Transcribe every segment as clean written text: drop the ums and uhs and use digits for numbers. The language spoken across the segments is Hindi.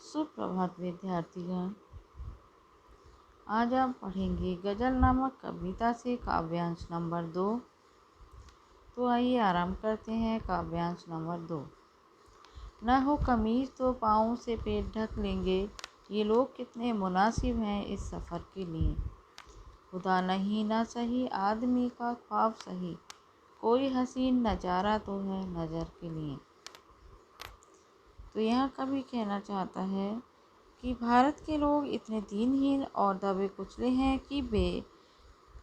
सुप्रभात विद्यार्थीगण। आज आप पढ़ेंगे गज़ल नामक कविता से काव्यांश नंबर 2। तो आइए आरंभ करते हैं काव्यांश नंबर 2। न हो कमीज तो पाँव से पेट ढक लेंगे, ये लोग कितने मुनासिब हैं इस सफ़र के लिए। खुदा नहीं ना सही आदमी का ख्वाब सही, कोई हसीन नज़ारा तो है नज़र के लिए। तो यहाँ कवि कहना चाहता है कि भारत के लोग इतने दीनहीन और दबे कुचले हैं कि वे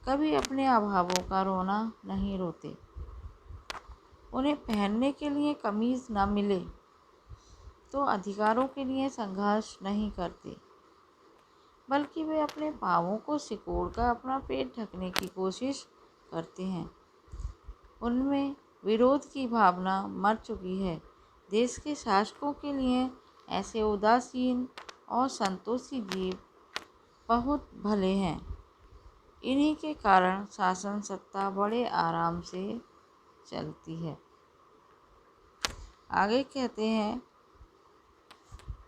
कभी अपने अभावों का रोना नहीं रोते। उन्हें पहनने के लिए कमीज़ न मिले तो अधिकारों के लिए संघर्ष नहीं करते, बल्कि वे अपने पाँवों को सिकोड़कर अपना पेट ढकने की कोशिश करते हैं। उनमें विरोध की भावना मर चुकी है। देश के शासकों के लिए ऐसे उदासीन और संतोषी जीव बहुत भले हैं। इन्हीं के कारण शासन सत्ता बड़े आराम से चलती है। आगे कहते हैं,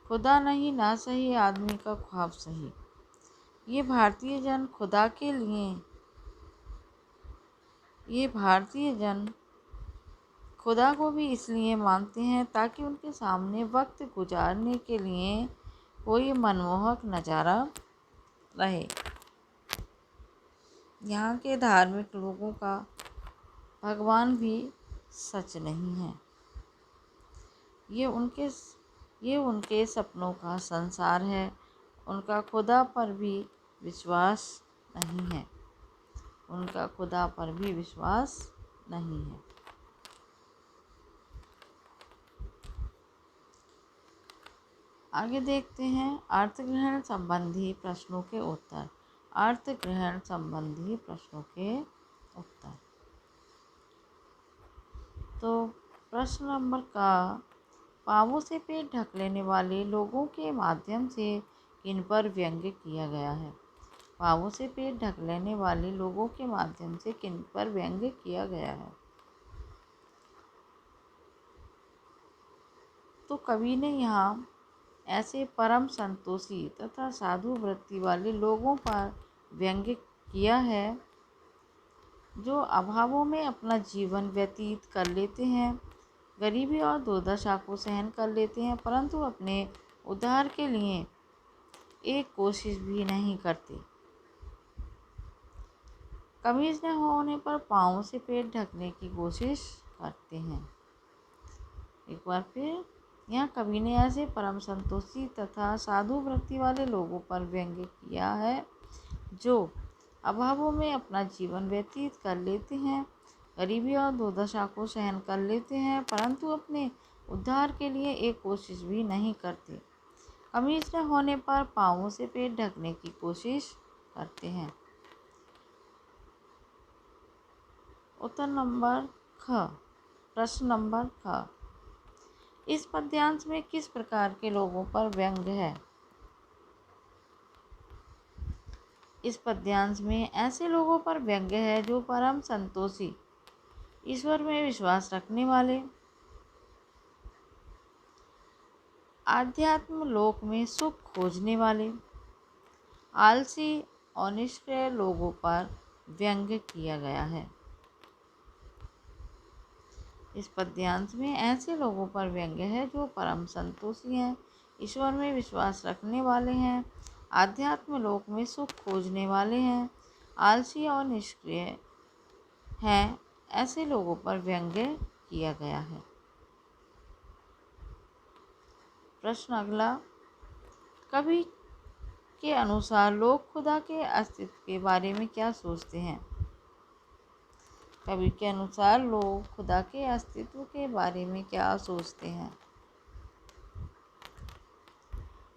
खुदा नहीं ना सही आदमी का ख्वाब सही। ये भारतीय जन खुदा को भी इसलिए मानते हैं ताकि उनके सामने वक्त गुजारने के लिए कोई मनमोहक नज़ारा रहे। यहाँ के धार्मिक लोगों का भगवान भी सच नहीं है। ये उनके सपनों का संसार है। उनका खुदा पर भी विश्वास नहीं है। आगे देखते हैं अर्थग्रहण संबंधी प्रश्नों के उत्तर। तो प्रश्न नंबर का, पाँवों से पेट ढक लेने वाले लोगों के माध्यम से किन पर व्यंग्य किया गया है। पाँवों से पेट ढक लेने वाले लोगों के माध्यम से किन पर व्यंग्य किया गया है। तो कवि ने यहाँ ऐसे परम संतोषी तथा साधु वृत्ति वाले लोगों पर व्यंग्य किया है जो अभावों में अपना जीवन व्यतीत कर लेते हैं, गरीबी और दुर्दशा को सहन कर लेते हैं, परंतु अपने उद्धार के लिए एक कोशिश भी नहीं करते। कमीज न होने पर पाँव से पेट ढकने की कोशिश करते हैं। एक बार फिर, यहाँ कवि ने ऐसे परम संतोषी तथा साधु वृत्ति वाले लोगों पर व्यंग्य किया है जो अभावों में अपना जीवन व्यतीत कर लेते हैं, गरीबी और दुर्दशा को सहन कर लेते हैं, परंतु अपने उद्धार के लिए एक कोशिश भी नहीं करते। कमीज न होने पर पाँवों से पेट ढकने की कोशिश करते हैं। उत्तर नंबर ख। प्रश्न नंबर ख, इस पद्यांश में किस प्रकार के लोगों पर व्यंग्य है। इस पद्यांश में ऐसे लोगों पर व्यंग्य है जो परम संतोषी, ईश्वर में विश्वास रखने वाले, आध्यात्म लोक में सुख खोजने वाले, आलसी और निष्क्रिय लोगों पर व्यंग्य किया गया है। इस पद्यांश में ऐसे लोगों पर व्यंग्य है जो परम संतोषी हैं, ईश्वर में विश्वास रखने वाले हैं, आध्यात्म लोक में सुख खोजने वाले हैं, आलसी और निष्क्रिय हैं। ऐसे लोगों पर व्यंग्य किया गया है। प्रश्न अगला, कवि के अनुसार लोग खुदा के अस्तित्व के बारे में क्या सोचते हैं। कवि के अनुसार लोग खुदा के अस्तित्व के बारे में क्या सोचते हैं।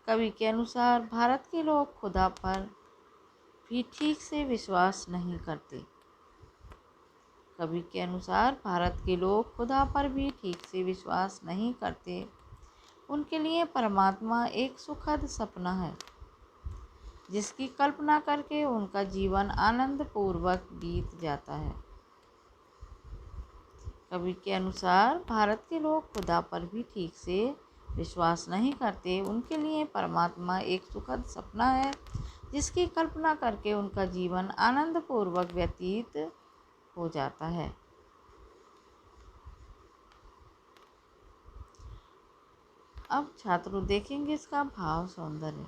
कवि के अनुसार भारत के लोग खुदा पर भी ठीक से विश्वास नहीं करते। कवि के अनुसार भारत के लोग खुदा पर भी ठीक से विश्वास नहीं करते। उनके लिए परमात्मा एक सुखद सपना है जिसकी कल्पना करके उनका जीवन आनंद पूर्वक बीत जाता है। कवि के अनुसार भारत के लोग खुदा पर भी ठीक से विश्वास नहीं करते, उनके लिए परमात्मा एक सुखद सपना है जिसकी कल्पना करके उनका जीवन आनंदपूर्वक व्यतीत हो जाता है। अब छात्रों देखेंगे इसका भाव सौंदर्य।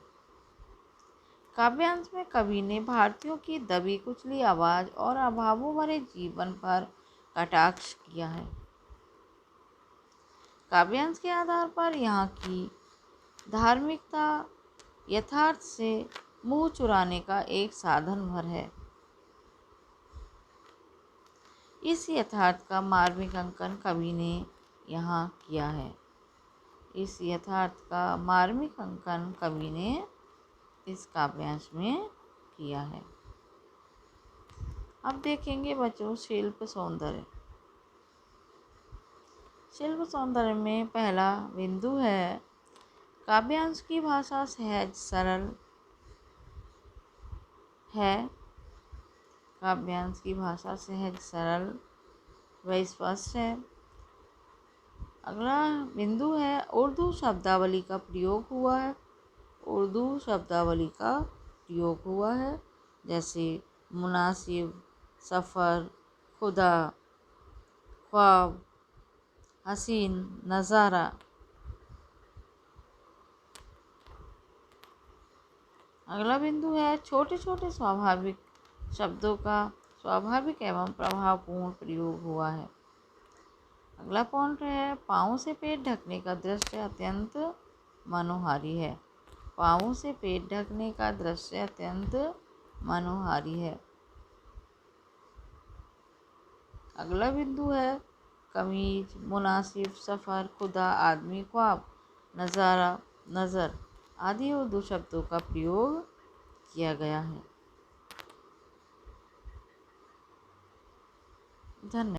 काव्यांश में कवि ने भारतीयों की दबी कुचली आवाज़ और अभावों भरे जीवन पर कटाक्ष किया है। काव्यांश के आधार पर यहाँ की धार्मिकता यथार्थ से मुंह चुराने का एक साधन भर है। इस यथार्थ का मार्मिक अंकन कवि ने यहाँ किया है। इस यथार्थ का मार्मिक अंकन कवि ने इस काव्यांश में किया है। अब देखेंगे बच्चों शिल्प सौंदर्य। शिल्प सौंदर्य में पहला बिंदु है काव्यांश की भाषा सहज सरल है। काव्यांश की भाषा सहज सरल व स्पष्ट है। अगला बिंदु है उर्दू शब्दावली का प्रयोग हुआ है। उर्दू शब्दावली का प्रयोग हुआ है, जैसे मुनासिब, सफ़र, खुदा, ख्वाब, हसीन, नज़ारा। अगला बिंदु है छोटे छोटे स्वाभाविक शब्दों का स्वाभाविक एवं प्रभावपूर्ण प्रयोग हुआ है। अगला पॉइंट है पाँव से पेट ढकने का दृश्य अत्यंत मनोहारी है। पाँव से पेट ढकने का दृश्य अत्यंत मनोहारी है। अगला बिंदु है कमीज, मुनासिब, सफ़र, खुदा, आदमी, ख्वाब, नज़ारा, नज़र आदि उर्दू शब्दों का प्रयोग किया गया है। धन्यवाद।